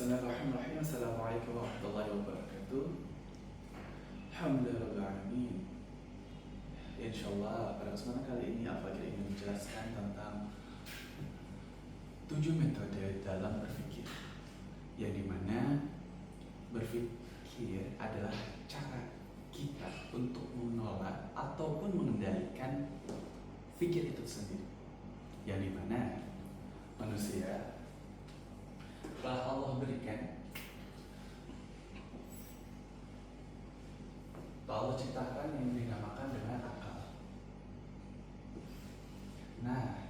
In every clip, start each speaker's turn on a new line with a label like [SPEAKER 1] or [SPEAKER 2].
[SPEAKER 1] Bismillahirrahmanirrahim. Assalamualaikum warahmatullahi wabarakatuh. Alhamdulillahirrahmanirrahim. Insyaallah pada kesempatan kali ini Al-Fakir ingin menjelaskan tentang 7 metode dalam berpikir, yang dimana berpikir adalah cara kita untuk mengelola ataupun mengendalikan pikir itu sendiri, yang dimana manusia telah Allah berikan, Allah ciptakan yang dinamakan dengan akal. Nah,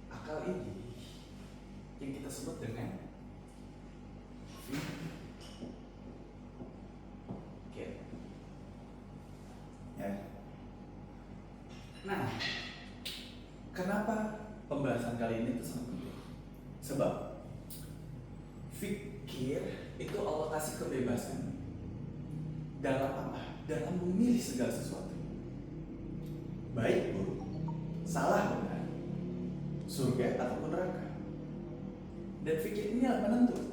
[SPEAKER 1] akal ini yang kita sebut dengan pikir. Ya. Nah, kenapa pembahasan kali ini itu sangat penting? Sebab fikir itu Allah kasih kebebasan dalam apa? Dalam memilih segala sesuatu, baik buruk, salah benar, surga ataupun neraka. Dan fikir ini adalah penentu,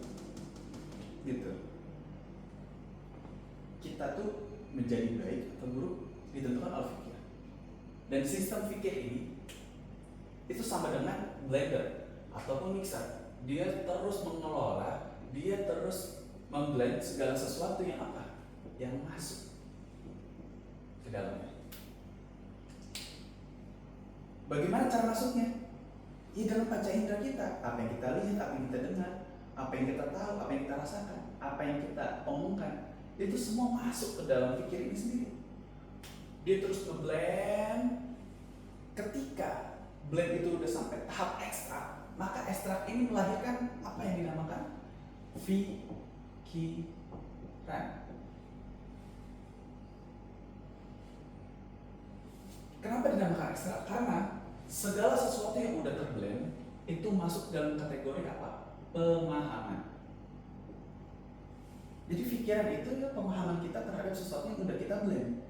[SPEAKER 1] gitu. Kita tuh menjadi baik atau buruk ditentukan oleh fikir. Dan sistem fikir ini itu sama dengan blender ataupun mixer. Dia terus mengelola, dia terus memblend segala sesuatu yang apa? Yang masuk ke dalamnya. Bagaimana cara masuknya? Ya dalam panca indera kita. Apa yang kita lihat, apa yang kita dengar, apa yang kita tahu, apa yang kita rasakan, apa yang kita omongkan, itu semua masuk ke dalam pikir ini sendiri. Dia terus ngeblend. Ketika blend itu udah sampai tahap ekstrak, maka ekstrak ini melahirkan apa yang dinamakan pikiran. Kenapa dinamakan ekstrak? Karena segala sesuatu yang udah terblend itu masuk dalam kategori apa? Pemahaman. Jadi pikiran itu ya pemahaman kita terhadap sesuatu yang udah kita blend.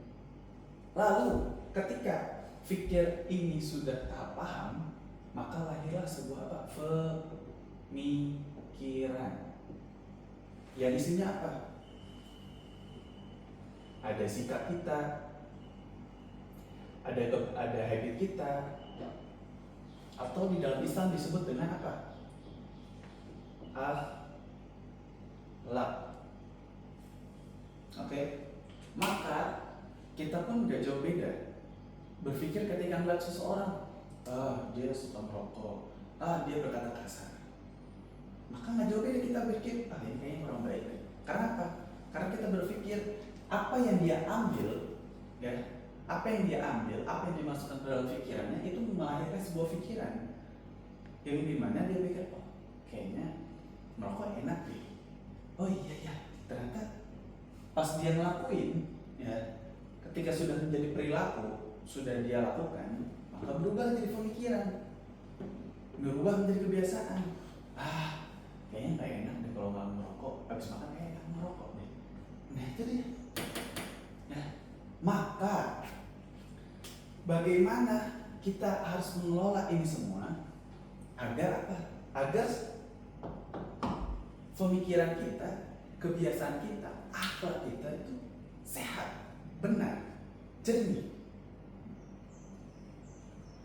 [SPEAKER 1] Lalu ketika pikir ini sudah tahap paham, maka lahirlah sebuah apa? Pemikiran. Yang isinya apa? Ada sikap kita, ada habit kita, atau di dalam Islam disebut dengan apa? Akhlak. Oke, maka kita pun gak jauh beda berpikir ketika melihat seseorang, dia suka merokok, dia berkata kasar, maka nggak jauh beda kita berpikir, ini kayaknya orang baik. Karena apa? Karena kita berpikir apa yang dia ambil, ya, apa yang dimasukkan ke dalam pikirannya itu melahirkan sebuah pikiran yang dimana dia pikir, kayaknya merokok enak deh. Oh iya, ternyata pas dia ngelakuin, ya, ketika sudah menjadi perilaku, sudah dia lakukan, maka berubah jadi pemikiran, berubah menjadi kebiasaan. Kayaknya nggak enak deh kalau nggak merokok, habis makan kayak enak merokok deh. Nah itu dia. Ya, maka bagaimana kita harus mengelola ini semua agar apa? Agar pemikiran kita, kebiasaan kita, akhlak kita itu sehat, benar, jernih.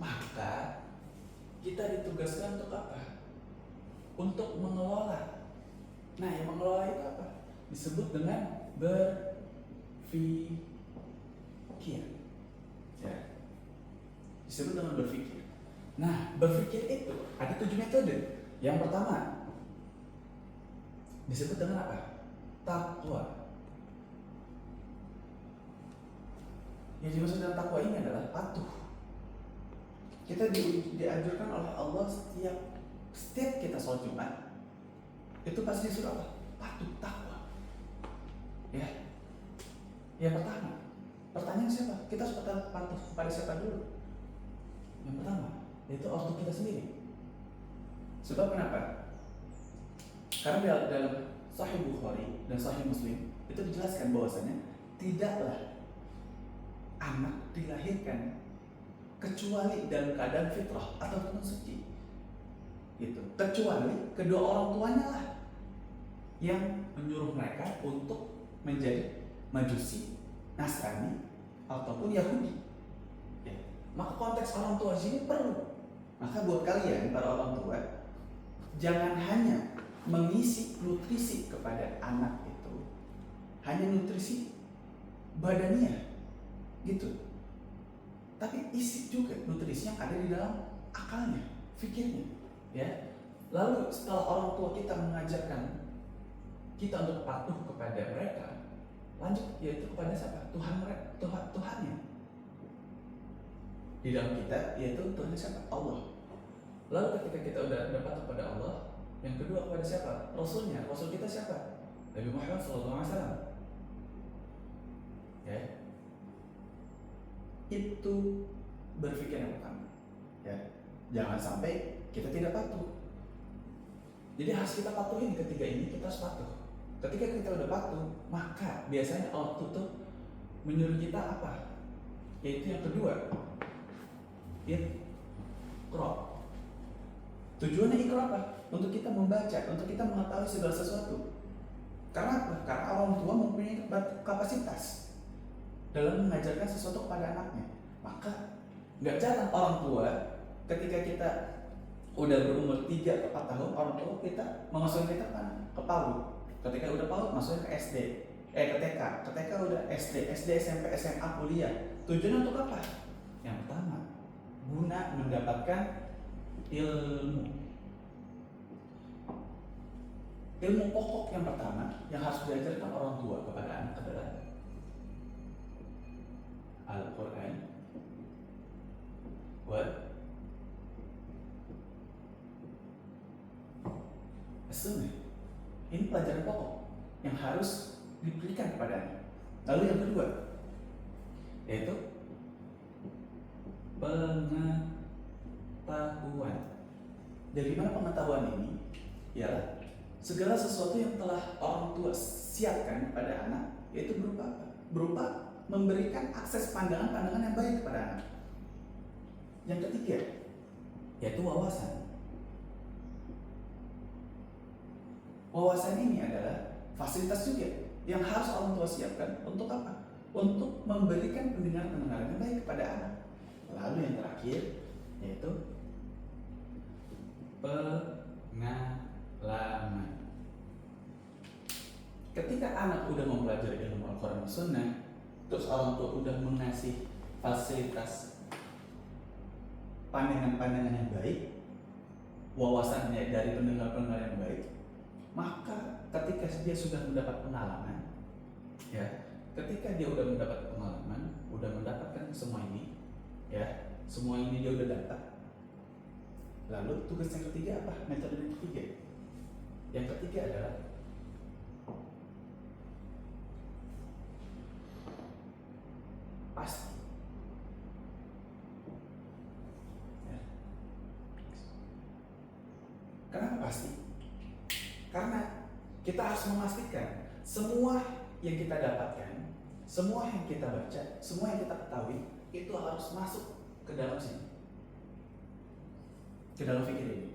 [SPEAKER 1] Maka kita ditugaskan untuk apa? Untuk mengelola. Nah, yang mengelola itu apa? Disebut dengan berpikir. Ya. Disebut dengan berpikir. Nah, berpikir itu ada 7 metode. Yang pertama disebut dengan apa? Takwa. Yang dimaksud dengan takwa ini adalah patuh. Kita dianjurkan oleh Allah setiap kita sholat Jumat itu pasti disuruh apa? Patuh, takwa. Ya. Yang pertama, pertanyaan siapa? Kita harus patuh pada siapa dulu? Yang pertama, yaitu untuk kita sendiri. Sebab kenapa? Karena dalam Sahih Bukhari dan Sahih Muslim itu dijelaskan bahwasanya tidaklah anak dilahirkan kecuali dalam keadaan fitrah ataupun suci, gitu. Kecuali kedua orang tuanya lah yang menyuruh mereka untuk menjadi Majusi, Nasrani, ataupun Yahudi. Ya. Maka konteks orang tua di sini perlu. Maka buat kalian para orang tua, jangan hanya mengisi nutrisi kepada anak itu hanya nutrisi badaniah gitu, tapi isi juga nutrisi yang ada di dalam akalnya, fikirnya, ya. Lalu setelah orang tua kita mengajarkan kita untuk patuh kepada mereka, lanjut yaitu kepada siapa? Tuhannya di dalam kita, yaitu Tuhan siapa? Allah. Lalu ketika kita udah patuh kepada Allah, yang kedua kepada siapa? Rasulnya. Rasul kita siapa? Nabi Muhammad SAW. Ya, itu berpikir yang pertama. Ya, jangan sampai kita tidak patuh. Jadi harus kita patuhin ketiga ini, kita harus patuh. Ketika kita udah patuh, maka biasanya Allah tuh menyuruh kita apa? Yaitu yang kedua, Iqra. Tujuannya Iqra apa? Untuk kita membaca, untuk kita mengetahui segala sesuatu. Karena apa? Karena orang tua mempunyai kapasitas dalam mengajarkan sesuatu kepada anaknya. Maka nggak jarang orang tua ketika kita udah berumur 3 ke 4 tahun, orang tua kita mengasuhin kita kan ke PAUD. Ketika udah PAUD masukin ke SD, ke TK. Ke TK udah SD, SMP, SMA, kuliah. Tujuannya untuk apa? Yang pertama, guna mendapatkan ilmu. Ilmu pokok yang pertama yang harus diajarkan orang tua kepada anak adalah Al-Quran wa As-Sunnah. Ini pelajaran pokok yang harus diberikan kepada anak. Lalu yang kedua yaitu pengetahuan. Dari mana pengetahuan ini? Ialah segala sesuatu yang telah orang tua siapkan kepada anak, yaitu berupa apa? Berupa memberikan akses pandangan-pandangan yang baik kepada anak. Yang ketiga yaitu wawasan. Wawasan ini adalah fasilitas juga yang harus orang tua siapkan untuk apa? Untuk memberikan pendengaran-pendengaran yang baik kepada anak. Lalu yang terakhir yaitu pengalaman. Ketika anak udah mempelajari ilmu Al-Quran dan Sunnah, terus orang tua udah mengasih fasilitas pandangan-pandangan yang baik, wawasannya dari pendengar-pendengar yang baik, maka ketika dia sudah mendapat pengalaman, ya, ketika dia udah mendapat pengalaman, udah mendapatkan semua ini, ya, semua ini dia udah dapat. Lalu tugas yang ketiga apa? Metode yang ketiga. Yang ketiga adalah pasti. Ya. Kenapa pasti? Karena kita harus memastikan semua yang kita dapatkan, semua yang kita baca, semua yang kita ketahui itu harus masuk ke dalam sini, ke dalam fikir ini.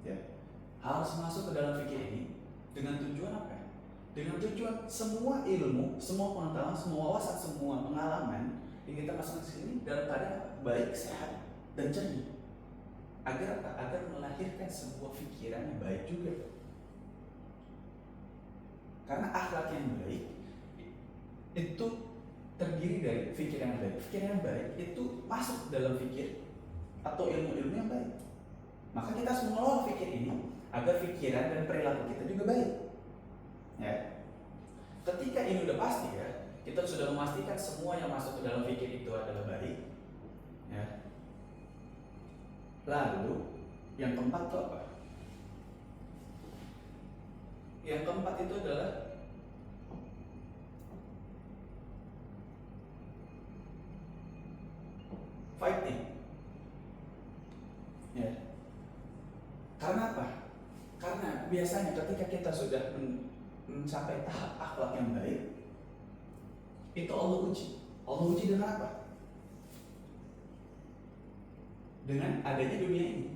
[SPEAKER 1] Ya. Harus masuk ke dalam fikir ini dengan tujuan apa? Dengan tujuan semua ilmu, semua pengetahuan, semua wawasan, semua pengalaman yang kita masukkan ke sini dalam keadaan baik, sehat, dan jernih. Agar apa? Agar melahirkan sebuah pikiran yang baik juga. Karena akhlak yang baik itu terdiri dari pikiran yang baik. Pikiran yang baik itu masuk dalam fikir atau ilmu-ilmu yang baik. Maka kita harus mengelola fikir ini agar pikiran dan perilaku kita juga baik. Ya. Ketika ini udah pasti ya, kita sudah memastikan semua yang masuk ke dalam fikir itu adalah baik. Ya. Lalu yang keempat itu apa? Yang keempat itu adalah fighting. Ya. Karena apa? Karena biasanya ketika kita sudah mencapai tahap akhlak yang baik, itu Allah uji. Allah uji dengan apa? Dengan adanya dunia ini.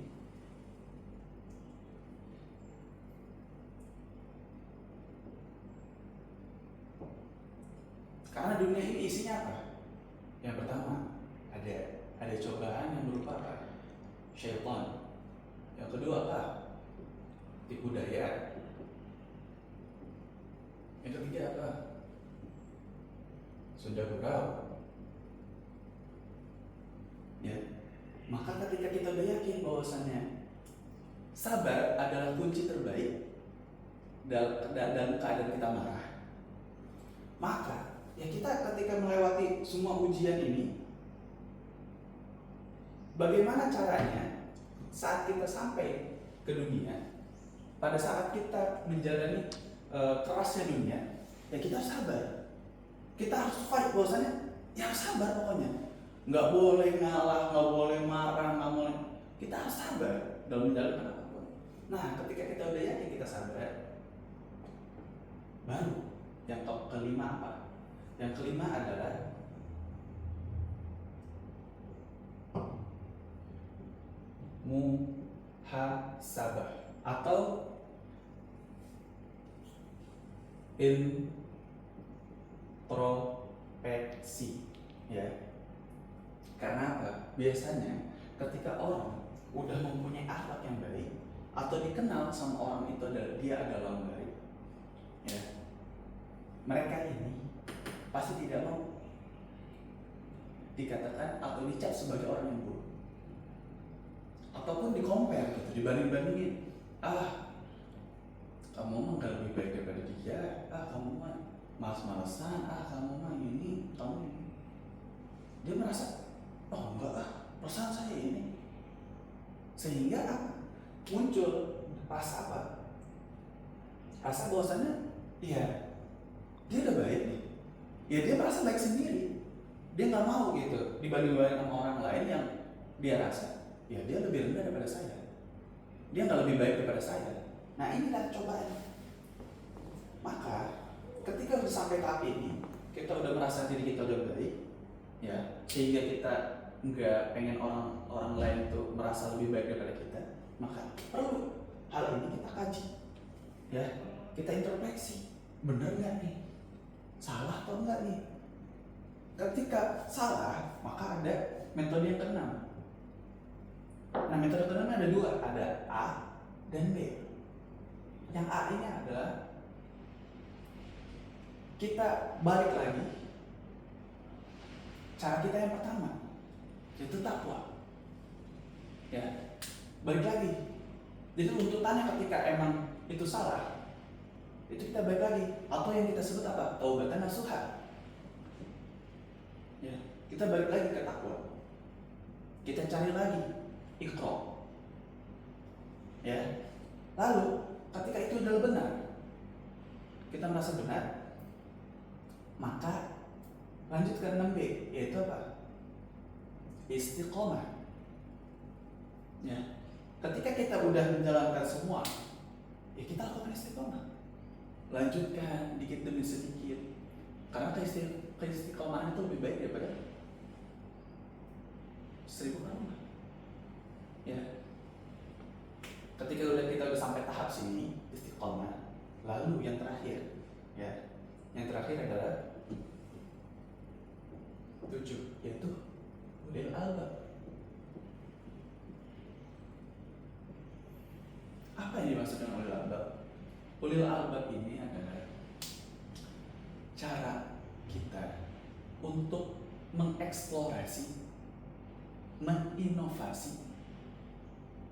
[SPEAKER 1] Karena dunia ini isinya apa? Yang pertama, ada cobaan yang berupa apa? Syaitan. Yang kedua apa? Tipu daya. Yang ketiga apa? Sunda gurau. Ya. Maka ketika kita udah yakin bahwasannya sabar adalah kunci terbaik dalam keadaan kita marah, maka ya kita ketika melewati semua ujian ini, bagaimana caranya saat kita sampai ke dunia, pada saat kita menjalani kerasnya dunia, ya kita harus sabar. Kita harus fight bahwasanya ya harus sabar pokoknya. Nggak boleh ngalah, nggak boleh marah, nggak boleh. Kita harus sabar dalam menjalankan apapun. Nah, ketika kita udah yakin kita sabar, baru yang kelima apa? Yang kelima adalah muhasabah atau introspeksi, ya. Karena apa? Biasanya ketika orang udah mempunyai akhlak yang baik atau dikenal sama orang itu dia adalah orang baik, ya, mereka ini pasti tidak mau dikatakan atau dicap sebagai orang yang buruk, ataupun di-compare gitu, dibanding-bandingin. Kamu mah gak lebih baik daripada dia. Kamu mah malas-malasan. Kamu mah ini, kamu ini. Dia merasa, oh enggak lah, perasaan saya ini. Sehingga apa? Muncul rasa apa? Rasa bahwasannya, iya, dia udah baik nih. Ya dia merasa baik sendiri. Dia nggak mau gitu dibanding-banding sama orang lain yang dia rasa, ya dia lebih rendah daripada saya. Dia nggak lebih baik daripada saya. Nah inilah cobaan. Maka ketika udah sampai tahap ini, kita udah merasa diri kita udah baik, ya, sehingga kita nggak pengen orang lain itu merasa lebih baik daripada kita, maka perlu hal ini kita kaji, ya, kita introspeksi, bener nggak nih, salah atau enggak nih. Ketika salah, maka ada metode yang keenam. Nah metode keenam ada dua, ada A dan B. Yang A ini adalah kita balik lagi cara kita yang pertama, yaitu takwa. Ya, balik lagi. Jadi tuntutannya ketika emang itu salah, itu kita balik lagi. Atau yang kita sebut apa? Taubatan nasuha. Ya, kita balik lagi ke takwa. Kita cari lagi iqra. Ya. Lalu ketika itu adalah benar, kita merasa benar, maka lanjut ke 6B, yaitu apa? Istiqomah. Ya. Ketika kita udah menjalankan semua, ya kita lakukan istiqomah. Lanjutkan dikit demi sedikit. Karena keistiqomahan itu lebih baik daripada 1000 kali. Ya. Ketika kita udah sampai tahap sini, istiqomah, lalu yang terakhir, ya, yang terakhir adalah 7, yaitu ulil albab. Apa yang dimaksud dengan ulil albab? Ulil albab ini adalah cara kita untuk mengeksplorasi, menginovasi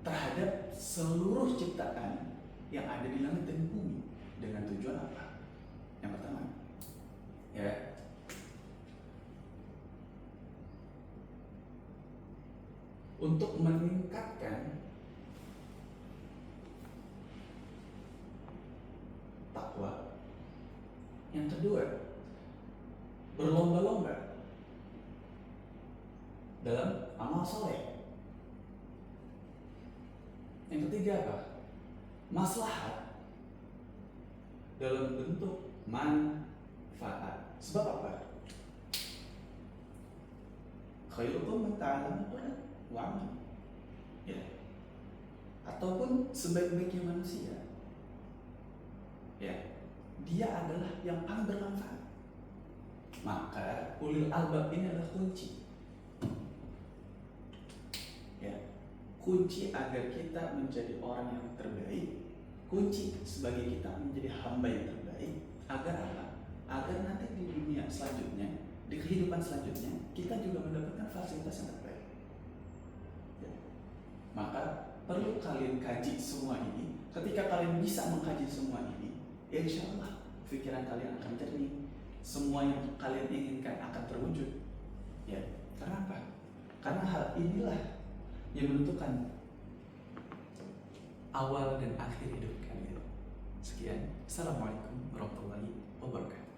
[SPEAKER 1] terhadap seluruh ciptaan yang ada di langit dan bumi. Dengan tujuan apa? Yang pertama, ya, untuk meningkatkan takwa. Yang kedua, berlomba-lomba dalam amal soleh. Yang ketiga apa? Maslahat dalam bentuk manfaat. Sebab apa? Khairukum man ta'allama al-Qur'an wa 'allama. Ya. Ataupun sebaik-baiknya manusia, ya, dia adalah yang paling bermanfaat. Maka ulil albab ini adalah kunci. Ya, kunci agar kita menjadi orang yang terbaik, kunci sebagai kita menjadi hamba yang terbaik, agar apa? Agar nanti di dunia selanjutnya, di kehidupan selanjutnya, kita juga mendapatkan fasilitas yang terbaik. Ya. Maka perlu kalian kaji semua ini. Ketika kalian bisa mengkaji semua ini, ya insya Allah pikiran kalian akan jernih. Semua yang kalian inginkan akan terwujud. Ya, karena apa? Karena hal inilah yang menentukan awal dan akhir hidup kalian. Sekian, Assalamualaikum warahmatullahi wabarakatuh.